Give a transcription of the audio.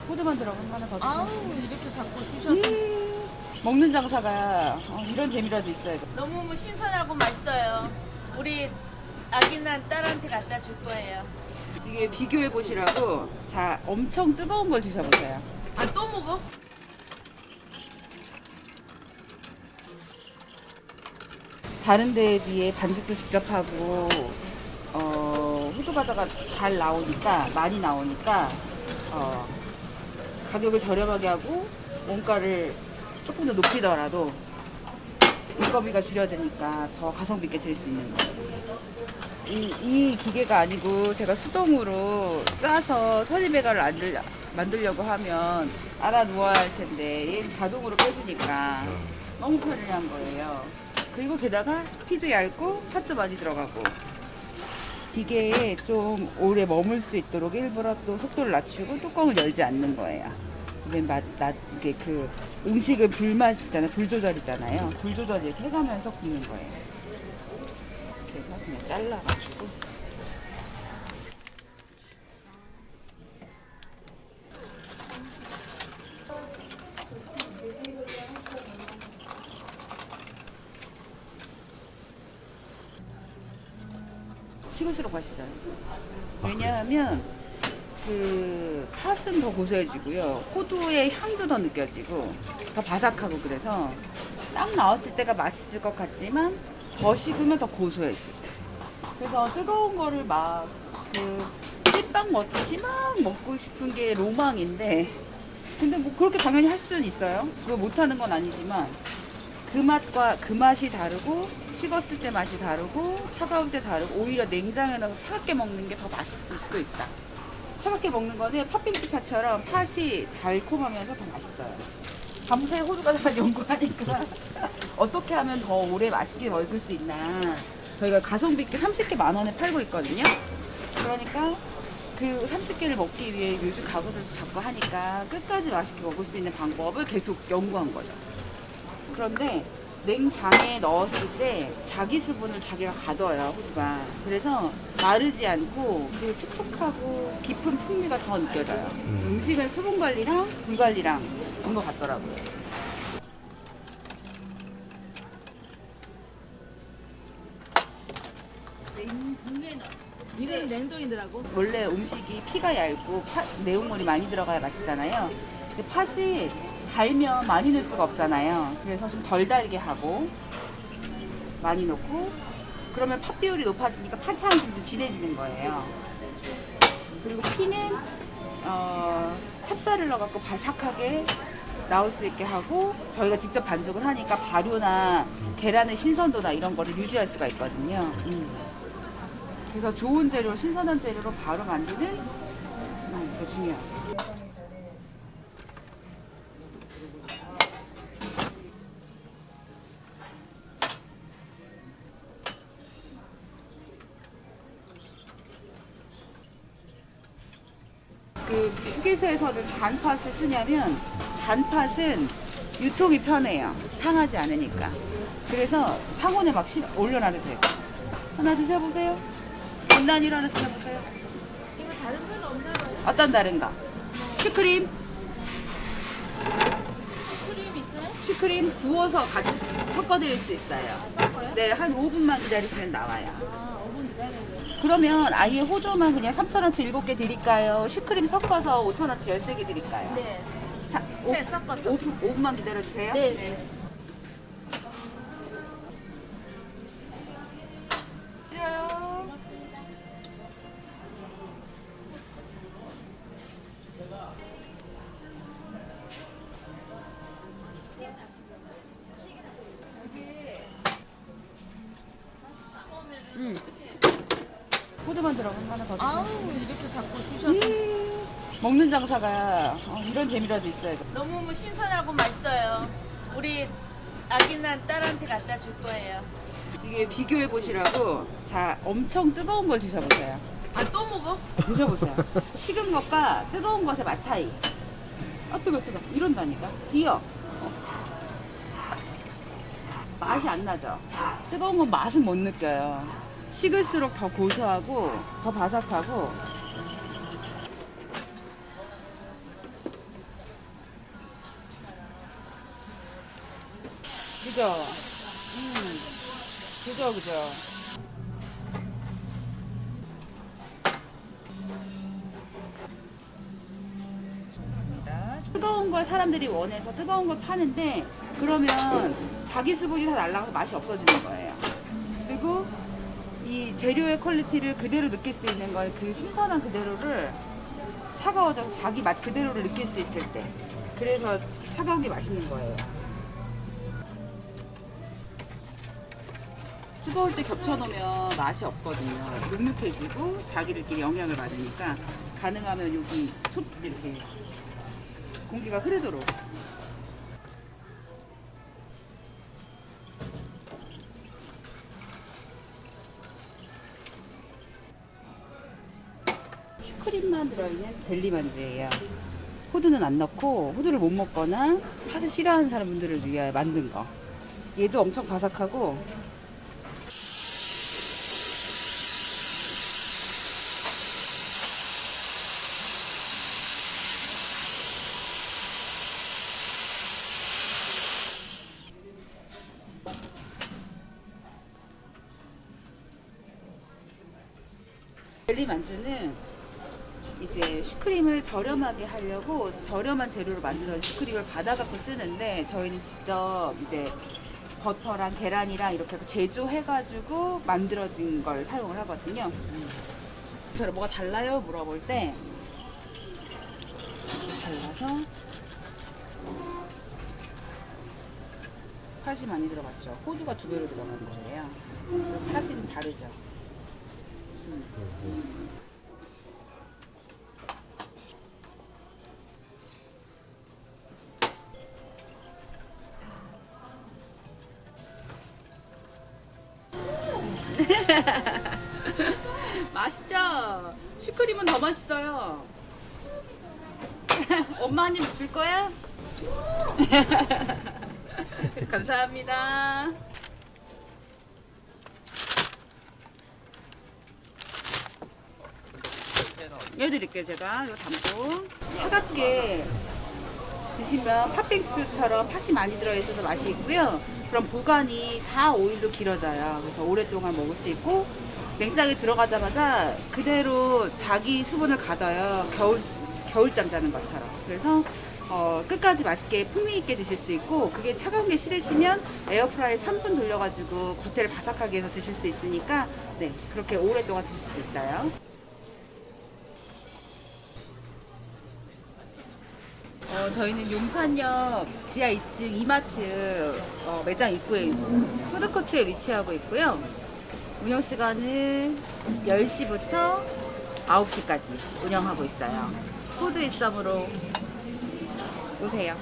호두만 들어간 거 하나 더 주세요. 아우 이렇게 자꾸 주셔서 먹는 장사가 이런 재미라도 있어요. 너무 신선하고 맛있어요. 우리 아기 난 딸한테 갖다 줄 거예요. 이게 비교해 보시라고. 자, 엄청 뜨거운 걸 드셔보세요. 아 또 먹어? 다른 데에 비해 반죽도 직접 하고 호두 과자가 잘 나오니까, 많이 나오니까 가격을 저렴하게 하고 원가를 조금 더 높이더라도 인건비가 줄여드니까 더 가성비 있게 드릴 수 있는 거예요. 이 기계가 아니고 제가 수동으로 짜서 천일배가를 만들려고 하면 알아 누워야 할 텐데 얘는 자동으로 빼주니까 너무 편리한 거예요. 그리고 게다가 피도 얇고 팥도 많이 들어가고 기계에 좀 오래 머물 수 있도록 일부러 또 속도를 낮추고 뚜껑을 열지 않는 거예요. 이게 그 음식은 불맛이잖아요. 불 조절이잖아요. 불 조절 이렇게 해가면서 굽는 거예요. 이렇게 해서 그냥 잘라가지고. 식을수록 맛있어요. 왜냐하면 그 팥은 더 고소해지고요. 호두의 향도 더 느껴지고 더 바삭하고 그래서 딱 나왔을 때가 맛있을 것 같지만 더 식으면 더 고소해지고 그래서 뜨거운 거를 막 그 찐빵 먹듯이 막 먹고 싶은 게 로망인데 근데 뭐 그렇게 당연히 할 수는 있어요. 그거 못하는 건 아니지만 그 맛과 그 맛이 다르고 식었을 때 맛이 다르고 차가울 때 다르고 오히려 냉장에 넣어서 차갑게 먹는 게 더 맛있을 수도 있다. 차갑게 먹는 거는 팥빙수 팥처럼 팥이 달콤하면서 더 맛있어요. 밤새 호두가 다 연구하니까 어떻게 하면 더 오래 맛있게 먹을 수 있나. 저희가 가성비 있게 30개 10,000원에 팔고 있거든요. 그러니까 그 30개를 먹기 위해 요즘 가구들도 자꾸 하니까 끝까지 맛있게 먹을 수 있는 방법을 계속 연구한 거죠. 그런데 냉장에 넣었을 때 자기 수분을 자기가 가둬요, 호두가. 그래서 마르지 않고 그 촉촉하고 깊은 풍미가 더 느껴져요. 음식은 수분 관리랑 불 관리랑 그런 것 같더라고요. 이름 냉동이더라고. 원래 음식이 피가 얇고 내용물이 많이 들어가야 맛있잖아요. 근데 팥이 달면 많이 넣을 수가 없잖아요. 그래서 좀 덜 달게 하고 많이 넣고 그러면 팥 비율이 높아지니까 팥 향이 좀 더 진해지는 거예요. 그리고 피는 찹쌀을 넣어갖고 바삭하게 나올 수 있게 하고 저희가 직접 반죽을 하니까 발효나 계란의 신선도나 이런 거를 유지할 수가 있거든요. 그래서 좋은 재료, 신선한 재료로 바로 만드는 게 중요해요. 그 휴게소에서는 단팥을 쓰냐면 단팥은 유통이 편해요. 상하지 않으니까. 그래서 상온에 막 올려놔도 돼요. 하나 드셔보세요. 원단위로 하나 드셔보세요. 이거 다른 건 없나 봐요. 어떤 다른가? 슈크림. 크림 있어요? 슈크림 구워서 같이 섞어드릴 수 있어요. 섞어요? 네, 한 5분만 기다리시면 나와요. 아 5분 기다려야 돼요. 그러면 아예 호두만 그냥 3,000원치 7개 드릴까요? 슈크림 섞어서 5,000원치 13개 드릴까요? 네. 사, 네, 섞어서. 5분만 기다려주세요. 네, 네. 드려요. 호두만 들어간 거 하나 더 주세요. 아우 이렇게 자꾸 주셔서 먹는 장사가 이런 재미라도 있어요. 너무 신선하고 맛있어요. 우리 아기 난 딸한테 갖다 줄 거예요. 이게 비교해 보시라고. 자, 엄청 뜨거운 걸 드셔보세요. 아 또 먹어? 드셔보세요. 식은 것과 뜨거운 것의 맛 차이. 뜨거. 이런다니까. 뒤어. 맛이 안 나죠. 뜨거운 건 맛은 못 느껴요. 식을수록 더 고소하고 더 바삭하고 그죠? 그죠, 그죠. 뜨거운 걸 사람들이 원해서 뜨거운 걸 파는데 그러면 자기 수분이 다 날아가서 맛이 없어지는 거예요. 그리고 이 재료의 퀄리티를 그대로 느낄 수 있는 건 그 신선한 그대로를 차가워져서 자기 맛 그대로를 느낄 수 있을 때, 그래서 차가운 게 맛있는 거예요. 뜨거울 때 겹쳐놓으면 맛이 없거든요. 눅눅해지고 자기들끼리 영향을 받으니까 가능하면 여기 솥 이렇게 공기가 흐르도록. 슈크림만 들어있는 델리만두예요. 호두는 안 넣고, 호두를 못 먹거나 팥을 싫어하는 사람들을 위하여 만든 거. 얘도 엄청 바삭하고 젤리 만두는 이제 슈크림을 저렴하게 하려고 저렴한 재료로 만들어진 슈크림을 받아갖고 쓰는데, 저희는 직접 이제 버터랑 계란이랑 이렇게 제조해가지고 만들어진 걸 사용을 하거든요. 저를 뭐가 달라요? 물어볼 때 잘라서 팥이 많이 들어갔죠. 호두가 2배로 들어간 거예요. 팥이 좀 다르죠. 맛있죠? 슈크림은 더 맛있어요. 엄마 한 입 줄 거야? 감사합니다. 해드릴게요. 제가 이거 담고 차갑게 드시면 팥빙수처럼 팥이 많이 들어있어서 맛이 있고요. 그럼 보관이 4, 5일도 길어져요. 그래서 오랫동안 먹을 수 있고, 냉장에 들어가자마자 그대로 자기 수분을 가둬요. 겨울잠 자는 것처럼. 그래서 끝까지 맛있게 풍미 있게 드실 수 있고, 그게 차가운 게 싫으시면 에어프라이에 3분 돌려가지고 겉에를 바삭하게 해서 드실 수 있으니까, 네, 그렇게 오랫동안 드실 수 있어요. 저희는 용산역 지하 2층 이마트 매장 입구에 푸드코트에 위치하고 있고요. 운영시간은 10시부터 9시까지 운영하고 있어요. 푸드 일섬으로 오세요.